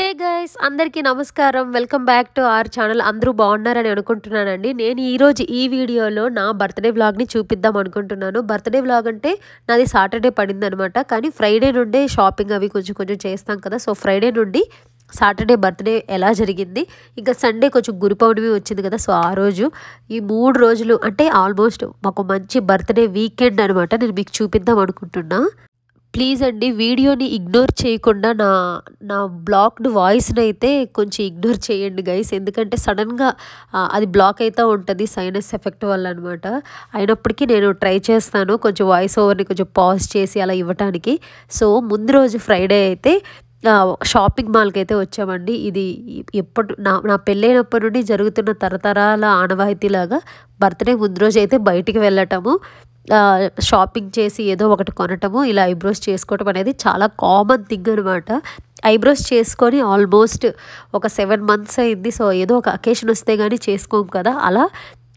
Hey guys అందరికీ నమస్కారం. Welcome back to our channel. అందరూ బాగున్నారని అనుకుంటున్నానండి. నేను ఈరోజు ఈ వీడియోలో నా బర్త్డే వ్లాగ్ని చూపిద్దాం అనుకుంటున్నాను. బర్త్డే వ్లాగ్ అంటే నాది సాటర్డే పడిందనమాట. కానీ ఫ్రైడే నుండే షాపింగ్ అవి కొంచెం కొంచెం చేస్తాం కదా. సో ఫ్రైడే నుండి సాటర్డే బర్త్డే ఎలా జరిగింది, ఇంకా సండే కొంచెం గురు పౌర్ణమి వచ్చింది కదా. సో ఆ రోజు ఈ 3 రోజులు అంటే ఆల్మోస్ట్ మాకు మంచి బర్త్డే వీకెండ్ అనమాట. నేను మీకు చూపిద్దాం అనుకుంటున్నా. ప్లీజ్ అండి వీడియోని ఇగ్నోర్ చేయకుండా నా బ్లాక్డ్ వాయిస్ని అయితే కొంచెం ఇగ్నోర్ చేయండి గైస్. ఎందుకంటే సడన్గా అది బ్లాక్ అవుతూ ఉంటుంది సైనస్ ఎఫెక్ట్ వల్ల అనమాట. అయినప్పటికీ నేను ట్రై చేస్తాను కొంచెం వాయిస్ ఓవర్ని కొంచెం పాజ్ చేసి అలా ఇవ్వటానికి. సో ముందు రోజు ఫ్రైడే అయితే షాపింగ్ మాల్కి అయితే వచ్చామండి. ఇది నా పెళ్ళైనప్పటి నుండి జరుగుతున్న తరతరాల ఆనవాయితీలాగా బర్త్డే ముందు రోజు అయితే బయటికి వెళ్ళటము, షాపింగ్ చేసి ఏదో ఒకటి కొనటము, ఇలా ఐబ్రోస్ చేసుకోవటం అనేది చాలా కామన్ థింగ్ అనమాట. ఐబ్రోస్ చేసుకొని ఆల్మోస్ట్ ఒక 7 months అయింది. సో ఏదో ఒక అకేషన్ వస్తే కానీ చేసుకోము కదా. అలా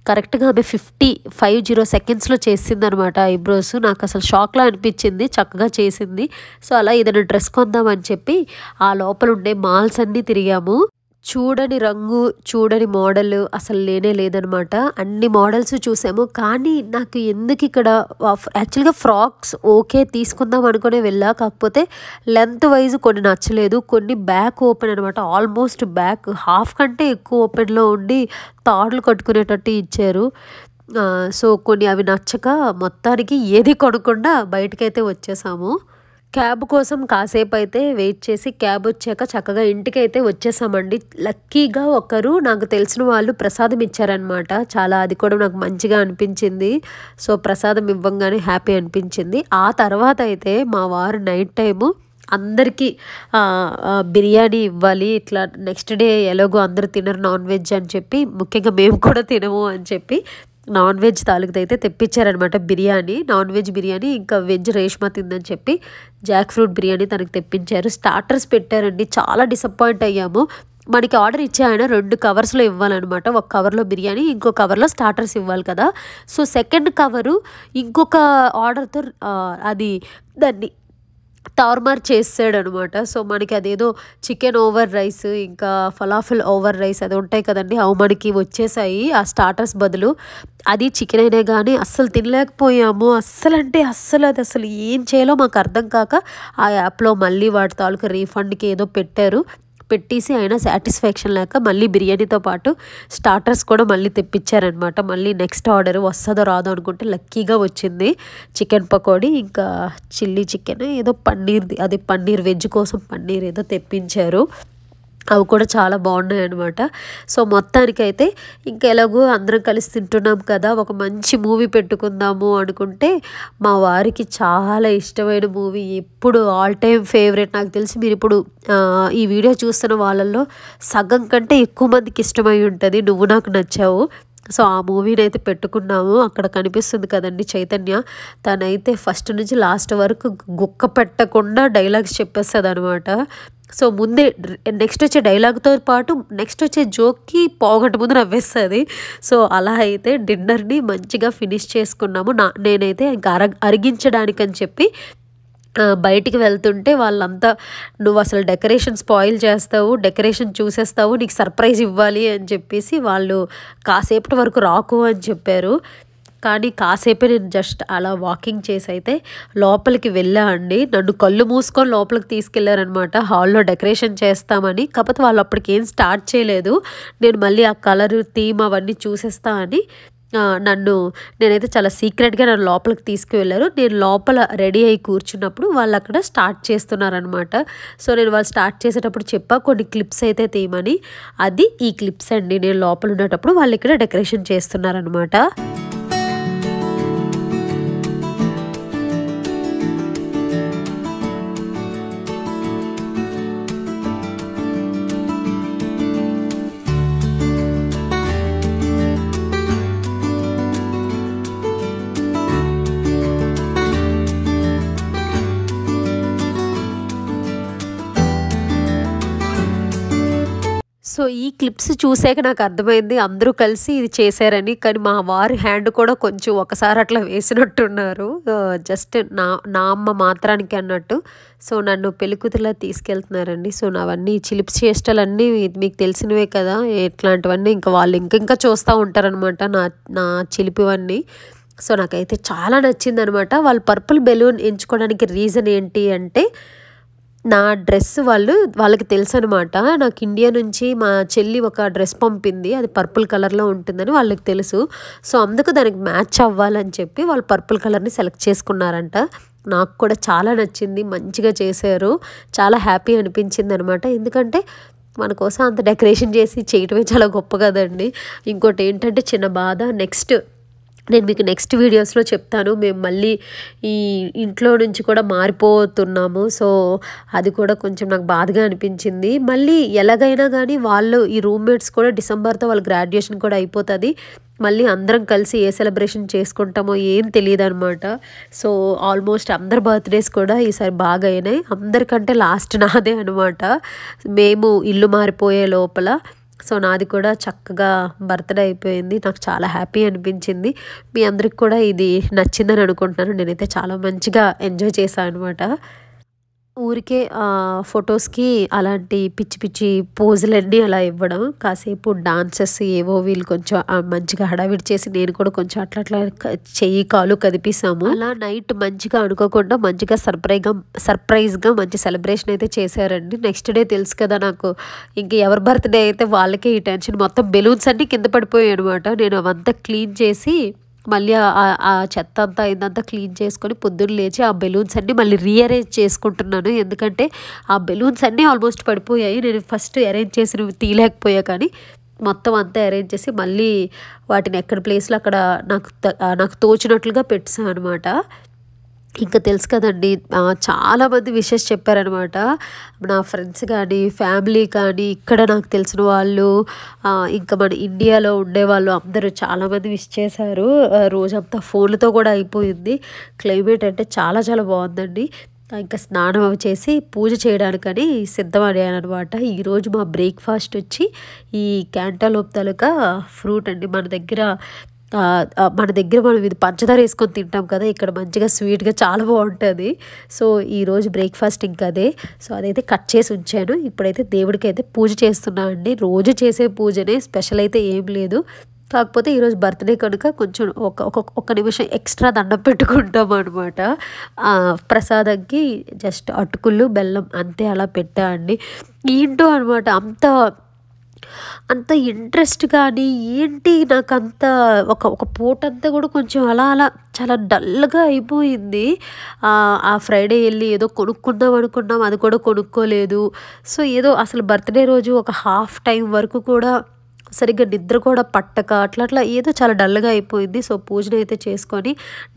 కరెక్ట్గా ఆమె 50 secondsలో చేసిందనమాట ఐబ్రోస్. నాకు అసలు షాక్లా అనిపించింది, చక్కగా చేసింది. సో అలా ఏదైనా డ్రెస్ కొందామని చెప్పి ఆ లోపల ఉండే మాల్స్ అన్నీ తిరిగాము. చూడని రంగు చూడని మోడల్ అసలు లేనే లేదనమాట. అన్ని మోడల్స్ చూసాము. కానీ నాకు ఎందుకు ఇక్కడ యాక్చువల్గా ఫ్రాక్స్ ఓకే తీసుకుందాం అనుకునే వెళ్ళా. కాకపోతే లెంత్ వైజ్ కొన్ని నచ్చలేదు, కొన్ని బ్యాక్ ఓపెన్ అనమాట. ఆల్మోస్ట్ బ్యాక్ హాఫ్ కంటే ఎక్కువ ఓపెన్లో ఉండి తాడులు కట్టుకునేటట్టు ఇచ్చారు. సో కొన్ని అవి నచ్చక మొత్తానికి ఏది కొనకుండా బయటకైతే వచ్చేసాము. క్యాబ్ కోసం కాసేపు అయితే వెయిట్ చేసి క్యాబ్ వచ్చాక చక్కగా ఇంటికి అయితే వచ్చేసామండి. లక్కీగా ఒకరు నాకు తెలిసిన వాళ్ళు ప్రసాదం ఇచ్చారనమాట. చాలా అది కూడా నాకు మంచిగా అనిపించింది. సో ప్రసాదం ఇవ్వంగానే హ్యాపీ అనిపించింది. ఆ తర్వాత అయితే మా వారు నైట్ టైము అందరికీ బిర్యానీ ఇవ్వాలి, ఇట్లా నెక్స్ట్ డే ఎలాగో అందరూ తినరు నాన్ వెజ్ అని చెప్పి, ముఖ్యంగా మేము కూడా తినము అని చెప్పి నాన్ వెజ్ తాలూకుది అయితే తెప్పించారనమాట. బిర్యానీ, నాన్ వెజ్ బిర్యానీ, ఇంకా వెజ్ రేష్మా తిందని చెప్పి జాక్ ఫ్రూట్ బిర్యానీ తనకు తెప్పించారు. స్టార్టర్స్ పెట్టారండి. చాలా డిసప్పాయింట్ అయ్యాము. మనకి ఆర్డర్ ఇచ్చే ఆయన 2 కవర్స్లో ఇవ్వాలన్నమాట. ఒక కవర్లో బిర్యానీ, ఇంకో కవర్లో స్టార్టర్స్ ఇవ్వాలి కదా. సో సెకండ్ కవరు ఇంకొక ఆర్డర్తో అది దాన్ని తారుమారు చేసాడు అనమాట. సో మనకి అదేదో చికెన్ ఓవర్ రైస్ ఇంకా ఫలాఫిల్ ఓవర్ రైస్ అది ఉంటాయి కదండి, అవి మనకి వచ్చేసాయి ఆ స్టార్టర్స్ బదులు. అది చికెన్ అయినా కానీ అస్సలు తినలేకపోయాము. అస్సలు అది అసలు ఏం చేయాలో మాకు అర్థం కాక ఆ యాప్లో మళ్ళీ వాటి తాలూకా రీఫండ్కి ఏదో పెట్టేసి అయినా సాటిస్ఫాక్షన్ లేక మళ్ళీ బిర్యానీతో పాటు స్టార్టర్స్ కూడా మళ్ళీ తెప్పించారనమాట. మళ్ళీ నెక్స్ట్ ఆర్డర్ వస్తుందో రాదో అనుకుంటే లక్కీగా వచ్చింది. చికెన్ పకోడీ ఇంకా చిల్లీ చికెన్ ఏదో పన్నీర్ది, అది పన్నీర్ వెజ్ కోసం పన్నీర్ ఏదో తెప్పించారు. అవి కూడా చాలా బాగున్నాయి అనమాట. సో మొత్తానికైతే ఇంకా ఎలాగో అందరం కలిసి తింటున్నాం కదా, ఒక మంచి మూవీ పెట్టుకుందాము అనుకుంటే మా వారికి చాలా ఇష్టమైన మూవీ, ఎప్పుడు ఆల్ టైమ్ ఫేవరెట్, నాకు తెలిసి మీరు ఇప్పుడు ఈ వీడియో చూస్తున్న వాళ్ళల్లో సగం కంటే ఎక్కువ మందికి ఇష్టమై ఉంటుంది నువ్వు నాకు నచ్చావు. సో ఆ మూవీని అయితే పెట్టుకున్నాము. అక్కడ కనిపిస్తుంది కదండి చైతన్య, తనైతే ఫస్ట్ నుంచి లాస్ట్ వరకు గుక్క పెట్టకుండా డైలాగ్స్ చెప్పేస్తుంది అనమాట. సో ముందే నెక్స్ట్ వచ్చే డైలాగ్తో పాటు నెక్స్ట్ వచ్చే జోక్కి పావుగంట ముందు నవ్వేస్తుంది. సో అలా అయితే డిన్నర్ని మంచిగా ఫినిష్ చేసుకున్నాము. నేనైతే ఇంకా అరిగించడానికని చెప్పి బయటికి వెళ్తుంటే వాళ్ళంతా నువ్వు అసలు డెకరేషన్ స్పాయిల్ చేస్తావు, డెకరేషన్ చూసేస్తావు, నీకు సర్ప్రైజ్ ఇవ్వాలి అని చెప్పేసి వాళ్ళు కాసేపటి వరకు రాకు అని చెప్పారు. కానీ కాసేపే నేను జస్ట్ అలా వాకింగ్ చేసి అయితే లోపలికి వెళ్ళా అండి. నన్ను కళ్ళు మూసుకొని లోపలికి తీసుకెళ్లారనమాట హాల్లో డెకరేషన్ చేస్తామని. కాకపోతే వాళ్ళు అప్పటికి ఏం స్టార్ట్ చేయలేదు. నేను మళ్ళీ ఆ కలర్ థీమ్ అవన్నీ చూసేస్తా అని నేనైతే చాలా సీక్రెట్గా నన్ను లోపలికి తీసుకువెళ్ళారు. నేను లోపల రెడీ అయ్యి కూర్చున్నప్పుడు వాళ్ళు అక్కడ స్టార్ట్ చేస్తున్నారనమాట. సో నేను వాళ్ళు స్టార్ట్ చేసేటప్పుడు చెప్పా కొన్ని క్లిప్స్ అయితే తీయమని. అది ఈ క్లిప్స్ అండి. నేను లోపల ఉండేటప్పుడు వాళ్ళు ఇక్కడ డెకరేషన్ చేస్తున్నారనమాట. సో ఈ క్లిప్స్ చూసాక నాకు అర్థమైంది అందరూ కలిసి ఇది చేశారని. కానీ మా వారి హ్యాండ్ కూడా కొంచెం ఒకసారి అట్లా వేసినట్టున్నారు. జస్ట్ నా అమ్మ మాత్రానికి అన్నట్టు. సో నన్ను పెళ్ళికూతురులా తీసుకెళ్తున్నారండి. సో నావన్నీ చిలిపి చేష్టలన్నీ మీకు తెలిసినవే కదా, ఇట్లాంటివన్నీ ఇంకా వాళ్ళు ఇంకా చూస్తూ ఉంటారనమాట నా చిలిపివన్నీ. సో నాకైతే చాలా నచ్చిందనమాట. వాళ్ళు పర్పుల్ బెలూన్ ఎంచుకోవడానికి రీజన్ ఏంటి అంటే, నా డ్రెస్ వాళ్ళకి తెలుసు అనమాట. నాకు ఇండియా నుంచి మా చెల్లి ఒక డ్రెస్ పంపింది, అది పర్పుల్ కలర్లో ఉంటుందని వాళ్ళకి తెలుసు. సో అందుకు దానికి మ్యాచ్ అవ్వాలని చెప్పి వాళ్ళు పర్పుల్ కలర్ని సెలెక్ట్ చేసుకున్నారంట. నాకు కూడా చాలా నచ్చింది, మంచిగా చేశారు, చాలా హ్యాపీ అనిపించింది అనమాట. ఎందుకంటే మన కోసం అంత డెకరేషన్ చేసి చేయటమే చాలా గొప్ప కదండి. ఇంకోటి ఏంటంటే చిన్న బాధ, నేను మీకు నెక్స్ట్ వీడియోస్లో చెప్తాను. మేము మళ్ళీ ఈ ఇంట్లో నుంచి కూడా మారిపోతున్నాము. సో అది కూడా కొంచెం నాకు బాధగా అనిపించింది. మళ్ళీ ఎలాగైనా కానీ ఈ రూమ్మేట్స్ కూడా డిసెంబర్తో వాళ్ళ గ్రాడ్యుయేషన్ కూడా అయిపోతుంది. మళ్ళీ అందరం కలిసి ఏ సెలబ్రేషన్ చేసుకుంటామో ఏం తెలియదు అనమాట. సో ఆల్మోస్ట్ అందరి బర్త్డేస్ కూడా ఈసారి బాగా అయినాయి. అందరికంటే లాస్ట్ నాదే అనమాట, మేము ఇల్లు మారిపోయే లోపల. సో నాది కూడా చక్కగా బర్త్డే అయిపోయింది. నాకు చాలా హ్యాపీ అనిపించింది. మీ అందరికి కూడా ఇది నచ్చిందని అనుకుంటున్నాను. నేనైతే చాలా మంచిగా ఎంజాయ్ చేశాను అనమాట. ఊరికే ఫొటోస్కి అలాంటి పిచ్చి పిచ్చి పోజులన్నీ అలా ఇవ్వడం, కాసేపు డాన్సెస్ ఏవో వీళ్ళు కొంచెం మంచిగా హడావిడి చేసి నేను కూడా కొంచెం అట్లా చెయ్యి కాలు కదిపిస్తాము. అలా నైట్ మంచిగా అనుకోకుండా మంచిగా సర్ప్రైజ్గా మంచి సెలబ్రేషన్ అయితే చేశారండి. నెక్స్ట్ డే తెలుసు కదా నాకు, ఇంక ఎవరి బర్త్డే అయితే వాళ్ళకే ఈ టెన్షన్. మొత్తం బెలూన్స్ అన్నీ కింద పడిపోయాయి అనమాట. నేను అవంతా క్లీన్ చేసి మళ్ళీ ఆ చెత్త అంతా ఇదంతా క్లీన్ చేసుకొని పొద్దున్న లేచి ఆ బెలూన్స్ అన్నీ మళ్ళీ రీఅరేంజ్ చేసుకుంటున్నాను. ఎందుకంటే ఆ బెలూన్స్ అన్నీ ఆల్మోస్ట్ పడిపోయాయి. నేను ఫస్ట్ అరేంజ్ చేసినవి తీయలేకపోయా, కానీ మొత్తం అంతా అరేంజ్ చేసి మళ్ళీ వాటిని ఎక్కడ ప్లేస్లో అక్కడ నాకు తోచినట్లుగా పెట్టాను అనమాట. ఇంకా తెలుసు కదండి, చాలామంది విషెస్ చెప్పారనమాట. నా ఫ్రెండ్స్ కానీ ఫ్యామిలీ కానీ ఇక్కడ నాకు తెలిసిన వాళ్ళు, ఇంకా మన ఇండియాలో ఉండేవాళ్ళు అందరూ చాలామంది విష్ చేశారు. రోజంతా ఫోన్లతో కూడా అయిపోయింది. క్లైమేట్ అంటే చాలా చాలా బాగుందండి. ఇంకా స్నానం అవి చేసి పూజ చేయడానికని సిద్ధమయ్యాను అనమాట. ఈరోజు మా బ్రేక్ఫాస్ట్ వచ్చి ఈ క్యాంటాలోప్ తాలూకా ఫ్రూట్ అండి. మన దగ్గర మనం ఇది పంచదార వేసుకొని తింటాం కదా, ఇక్కడ మంచిగా స్వీట్గా చాలా బాగుంటుంది. సో ఈరోజు బ్రేక్ఫాస్ట్ ఇంకా అదే. సో అదైతే కట్ చేసి ఉంచాను. ఇప్పుడైతే దేవుడికి అయితే పూజ చేస్తున్నాను అండి. రోజు చేసే పూజనే, స్పెషల్ అయితే ఏం లేదు. కాకపోతే ఈరోజు బర్త్డే కనుక కొంచెం ఒక నిమిషం ఎక్స్ట్రా దండం పెట్టుకుంటాం అనమాట. ప్రసాదంకి జస్ట్ అటుకులు బెల్లం అంతే అలా పెట్టా అండి. ఏంటో అనమాట అంత ఇంట్రెస్ట్ కానీ ఏంటి నాకు అంత ఒక పూటంతా కూడా కొంచెం అలా చాలా డల్గా అయిపోయింది. ఆ ఫ్రైడే వెళ్ళి ఏదో కొనుక్కుందాం అది కూడా కొనుక్కోలేదు. సో ఏదో అసలు బర్త్డే రోజు ఒక హాఫ్ టైం వరకు కూడా సరిగ్గా నిద్ర కూడా పట్టక అట్లా ఏదో చాలా డల్గా అయిపోయింది. సో పూజను అయితే చేసుకొని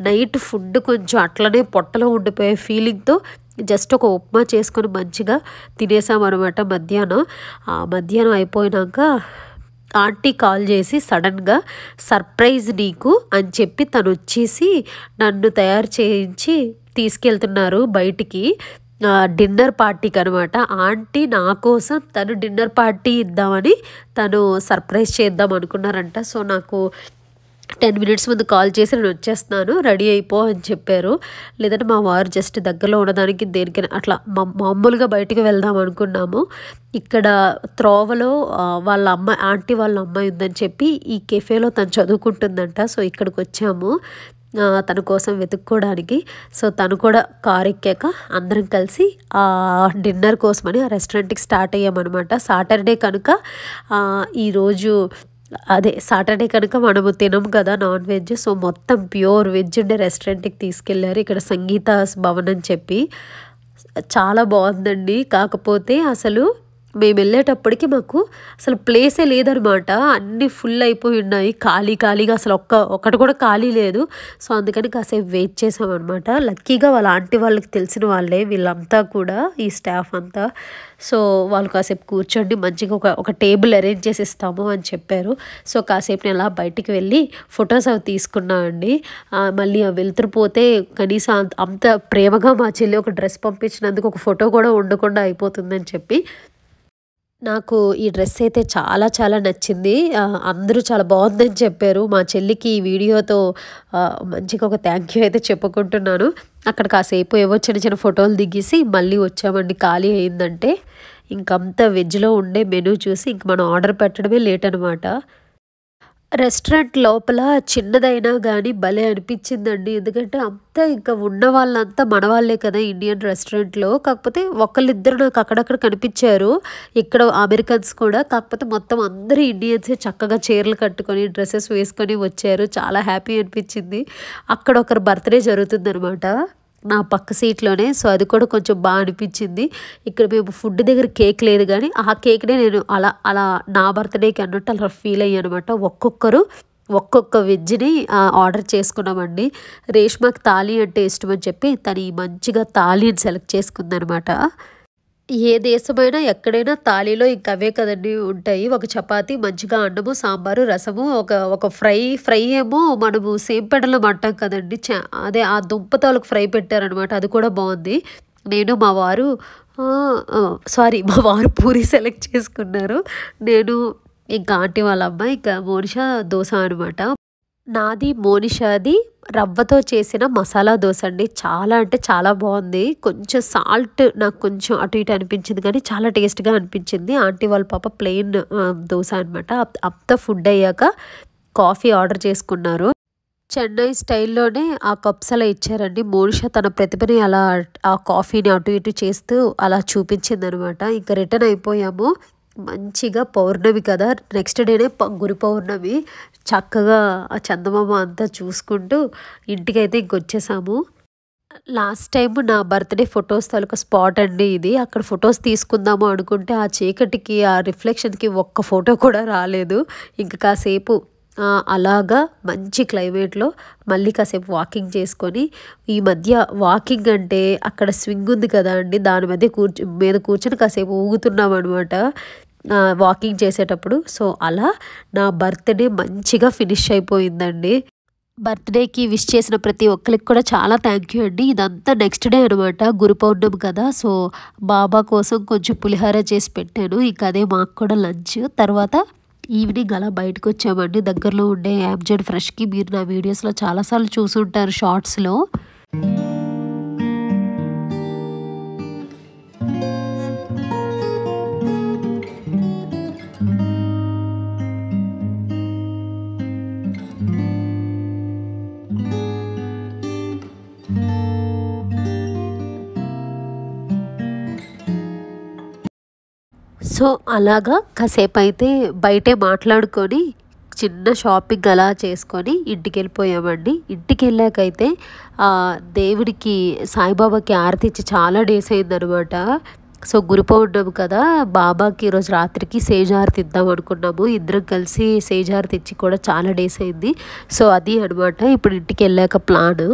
నైట్ ఫుడ్ కొంచెం అట్లనే పొట్టలో ఉండిపోయే ఫీలింగ్తో జస్ట్ ఒక ఉప్మా చేసుకొని మంచిగా తినేసామన్నమాట మధ్యాహ్నం అయిపోయినాక ఆంటీ కాల్ చేసి సడన్గా సర్ప్రైజ్ నీకు అని చెప్పి తను వచ్చేసి నన్ను తయారు చేయించి తీసుకెళ్తున్నారు బయటికి డిన్నర్ పార్టీకి అనమాట. ఆంటీ నా కోసం తను డిన్నర్ పార్టీ ఇద్దామని తను సర్ప్రైజ్ చేద్దాం అనుకున్నారంట. సో నాకు 10 minutes ముందు కాల్ చేసి నేను వచ్చేస్తున్నాను, రెడీ అయిపో అని చెప్పారు. లేదంటే మా వారు జస్ట్ దగ్గరలో ఉండడానికి దేనికైనా అట్లా మామూలుగా బయటికి వెళ్దాం అనుకున్నాము. ఇక్కడ త్రోవలో ఆంటీ వాళ్ళ అమ్మాయి ఉందని చెప్పి ఈ కెఫేలో తను చదువుకుంటుందంట. సో ఇక్కడికి వచ్చాము తన కోసం వెతుక్కోవడానికి. సో తను కూడా కార్ ఎక్కాక అందరం కలిసి డిన్నర్ కోసమని ఆ రెస్టారెంట్కి స్టార్ట్ అయ్యామన్నమాట. సాటర్డే కనుక సాటర్డే కనుక మనము తినం కదా నాన్ వెజ్. సో మొత్తం ప్యూర్ వెజ్ ఉండే రెస్టారెంట్కి తీసుకెళ్లారు. ఇక్కడ సంగీత భవన్ అని చెప్పి చాలా బాగుందండి. కాకపోతే అసలు మేము వెళ్ళేటప్పటికి మాకు అసలు ప్లేసే లేదనమాట. అన్నీ ఫుల్ అయిపోయి ఉన్నాయి, ఖాళీగా అసలు ఒక్కటి కూడా ఖాళీ లేదు. సో అందుకని కాసేపు వెయిట్ చేసామన్నమాట. లక్కీగా వాళ్ళ ఆంటీ వాళ్ళకి తెలిసిన వాళ్ళే వీళ్ళంతా కూడా, ఈ స్టాఫ్ అంతా. సో వాళ్ళు కాసేపు కూర్చోండి, మంచిగా ఒక టేబుల్ అరేంజ్ చేసి ఇస్తాము అని చెప్పారు. సో కాసేపు నేను అలా బయటికి వెళ్ళి ఫొటోస్ అవి తీసుకున్నా అండి. మళ్ళీ వెళ్తురుపోతే కనీసం అంత ప్రేమగా మా చెల్లి ఒక డ్రెస్ పంపించినందుకు ఒక ఫోటో కూడా ఉండకుండా అయిపోతుందని చెప్పి నాకు ఈ డ్రెస్ అయితే చాలా చాలా నచ్చింది. అందరూ చాలా బాగుందని చెప్పారు. మా చెల్లికి ఈ వీడియోతో మంచిగా ఒక థ్యాంక్ యూ అయితే చెప్పుకుంటున్నాను. అక్కడ కాసేపు ఏవో చిన్న చిన్న ఫోటోలు దిగేసి మళ్ళీ వచ్చామండి. ఖాళీ అయిందంటే ఇంకంతా వెజ్లో ఉండే మెనూ చూసి ఇంక మనం ఆర్డర్ పెట్టడమే లేట్ అనమాట. రెస్టారెంట్ లోపల చిన్నదైనా కానీ భలే అనిపించిందండి. ఎందుకంటే అంతా ఇంకా ఉన్న వాళ్ళంతా మన వాళ్ళే కదా ఇండియన్ రెస్టారెంట్లో. కాకపోతే ఒకళ్ళిద్దరు నాకు అక్కడక్కడ కనిపించారు, ఇక్కడ అమెరికన్స్ కూడా. కాకపోతే మొత్తం అందరూ ఇండియన్సే చక్కగా చీరలు కట్టుకొని డ్రెస్సెస్ వేసుకొని వచ్చారు. చాలా హ్యాపీ అనిపించింది. అక్కడ ఒకరు బర్త్డే జరుగుతుందనమాట నా పక్క సీట్లోనే. సో అది కూడా కొంచెం బాగా అనిపించింది. ఇక్కడ మేము ఫుడ్ దగ్గర కేక్ లేదు కానీ ఆ కేక్నే నేను అలా అలా నా బర్త్డేకి అన్నట్టు అలా ఫీల్ అయ్యాను అనమాట. ఒక్కొక్కరు ఒక్కొక్క వెజ్ని ఆర్డర్ చేసుకున్నామండి. రేష్మాకి తాళి అంటే ఇష్టం అని చెప్పి తను ఈ మంచిగా తాళిని సెలెక్ట్ చేసుకుందనమాట. ఏ దేశమైనా ఎక్కడైనా తాళిలో ఇంక అవే కదండి ఉంటాయి. ఒక చపాతీ, మంచిగా అన్నము, సాంబారు, రసము, ఒక ఫ్రై ఏమో మనము సేంపెడలో అంటాం కదండి. అదే ఆ దుంప తాలూకు ఫ్రై పెట్టారనమాట. అది కూడా బాగుంది. నేను మా వారు పూరి సెలెక్ట్ చేసుకున్నారు. నేను ఇంకా ఆంటీ వాళ్ళ అమ్మాయి ఇంకా మోనిషా దోశ అనమాట. నాది మోనిషాది రవ్వతో చేసిన మసాలా దోశ అండి. చాలా అంటే చాలా బాగుంది. కొంచెం సాల్ట్ నాకు కొంచెం అటు ఇటు అనిపించింది కానీ చాలా టేస్ట్గా అనిపించింది. ఆంటీ వాళ్ళ పాప ప్లెయిన్ దోశ అనమాట. అంతా ఫుడ్ అయ్యాక కాఫీ ఆర్డర్ చేసుకున్నారు. చెన్నై స్టైల్లోనే ఆ కప్స్ అలా ఇచ్చారండి. మోనిషా తన ప్రతిభని అలా ఆ కాఫీని అటు ఇటు చేస్తూ అలా చూపించింది అనమాట. ఇంకా రిటర్న్ అయిపోయాము. మంచిగా పౌర్ణమి కదా, నెక్స్ట్ డేనే గురు పౌర్ణమి. చక్కగా ఆ చందమామ అంతా చూసుకుంటూ ఇంటికైతే ఇంకొచ్చేసాము. లాస్ట్ టైం నా బర్త్డే ఫొటోస్ తాలూకా స్పాట్ అండి ఇది. అక్కడ ఫొటోస్ తీసుకుందాము అనుకుంటే ఆ చీకటికి ఆ రిఫ్లెక్షన్కి ఒక్క ఫోటో కూడా రాలేదు. ఇంక కాసేపు అలాగా మంచి క్లైమేట్లో మళ్ళీ కాసేపు వాకింగ్ చేసుకొని, ఈ మధ్య వాకింగ్ అంటే అక్కడ స్వింగ్ ఉంది కదా అండి, దాని మీద కూర్చొని కాసేపు ఊగుతున్నాం అనమాట వాకింగ్ చేసేటప్పుడు. సో అలా నా బర్త్డే మంచిగా ఫినిష్ అయిపోయిందండి. బర్త్డేకి విష్ చేసిన ప్రతి ఒక్కరికి కూడా చాలా థ్యాంక్ యూ అండి. ఇదంతా నెక్స్ట్ డే అనమాట, గురు పౌర్ణమి కదా. సో బాబా కోసం కొంచెం పులిహోర చేసి పెట్టాను. ఇంకా అదే మాకు కూడా లంచ్. తర్వాత ఈవినింగ్ అలా బయటకు వచ్చామండి, దగ్గరలో ఉండే యామ్జెడ్ ఫ్రెష్కి. మీరు నా వీడియోస్లో చాలాసార్లు చూసుంటారు షార్ట్స్లో. సో అలాగా కాసేపు అయితే బయటే మాట్లాడుకొని చిన్న షాపింగ్ అలా చేసుకొని ఇంటికి వెళ్ళిపోయామండి. ఇంటికి వెళ్ళాకైతే దేవుడికి సాయిబాబాకి ఆరతి ఇచ్చి చాలా డేస్ అయిందనమాట. సో గురు పౌర్ణమి కదా, బాబాకి ఈరోజు రాత్రికి సేజారతి ఇద్దాం అనుకున్నాము. ఇద్దరం కలిసి సేజారతి ఇచ్చి కూడా చాలా డేస్ అయింది. సో అది అనమాట ఇప్పుడు ఇంటికి వెళ్ళాక ప్లాన్.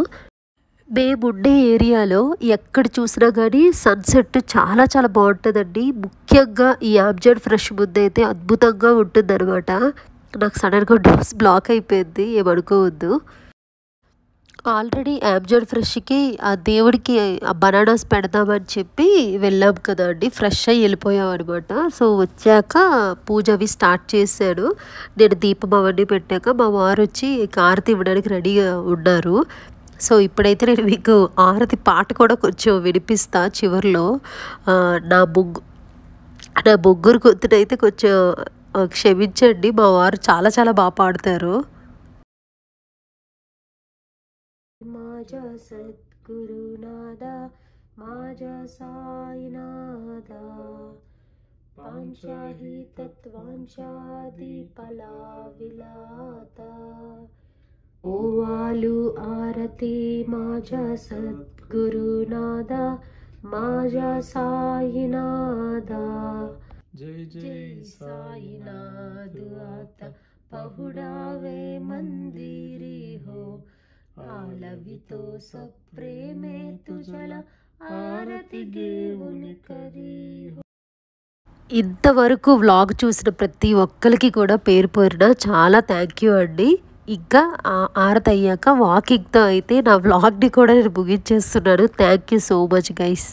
మేముండే ఏరియాలో ఎక్కడ చూసినా కానీ సన్సెట్ చాలా చాలా బాగుంటుందండి. ముఖ్యంగా ఈ యామ్జెడ్ ఫ్రెష్ ముందు అయితే అద్భుతంగా ఉంటుందన్నమాట. నాకు సడన్గా డోర్స్ బ్లాక్ అయిపోయింది, ఏమనుకోవద్దు. ఆల్రెడీ యామ్జెడ్ ఫ్రెష్కి ఆ దేవుడికి బనానాస్ పెడదామని చెప్పి వెళ్ళాం కదా అండి, ఫ్రెష్ అయ్యి వెళ్ళిపోయాం అనమాట. సో వచ్చాక పూజ అవి స్టార్ట్ చేశాను. నేను దీపం అవన్నీ పెట్టాక మా వారు వచ్చి ఆరతి ఇవ్వడానికి రెడీగా ఉన్నారు. సో ఇప్పుడైతే నేను మీకు ఆరతి పాట కూడా కొంచెం వినిపిస్తా చివరిలో. నా ముగ్గురు గొంతునైతే కొంచెం క్షమించండి, మా వారు చాలా చాలా బాగా పాడతారు. మాజా సద్గురునాథ మాజా సాయినాథ పాంచాహి తత్వాంచాది ఫలా విలాత ఓవాలు ఆరతి మాజా సద్గురునాథ మాజా సాయినాథ జై జై సాయినాథ आता पहुडावे मंदिरी हो आलवितो सब प्रेमे तुझला आरती घेऊन करी हो. ఇంతవరకు వ్లాగ్ చూసిన ప్రతి ఒక్కరికి కూడా పేరు పేరున చాలా థ్యాంక్ యూ అండి. ఇంకా ఆరతి అయ్యాక వాకింగ్తో అయితే నా వ్లాగ్ని కూడా నేను ముగించేస్తున్నాను. Thank you so much guys.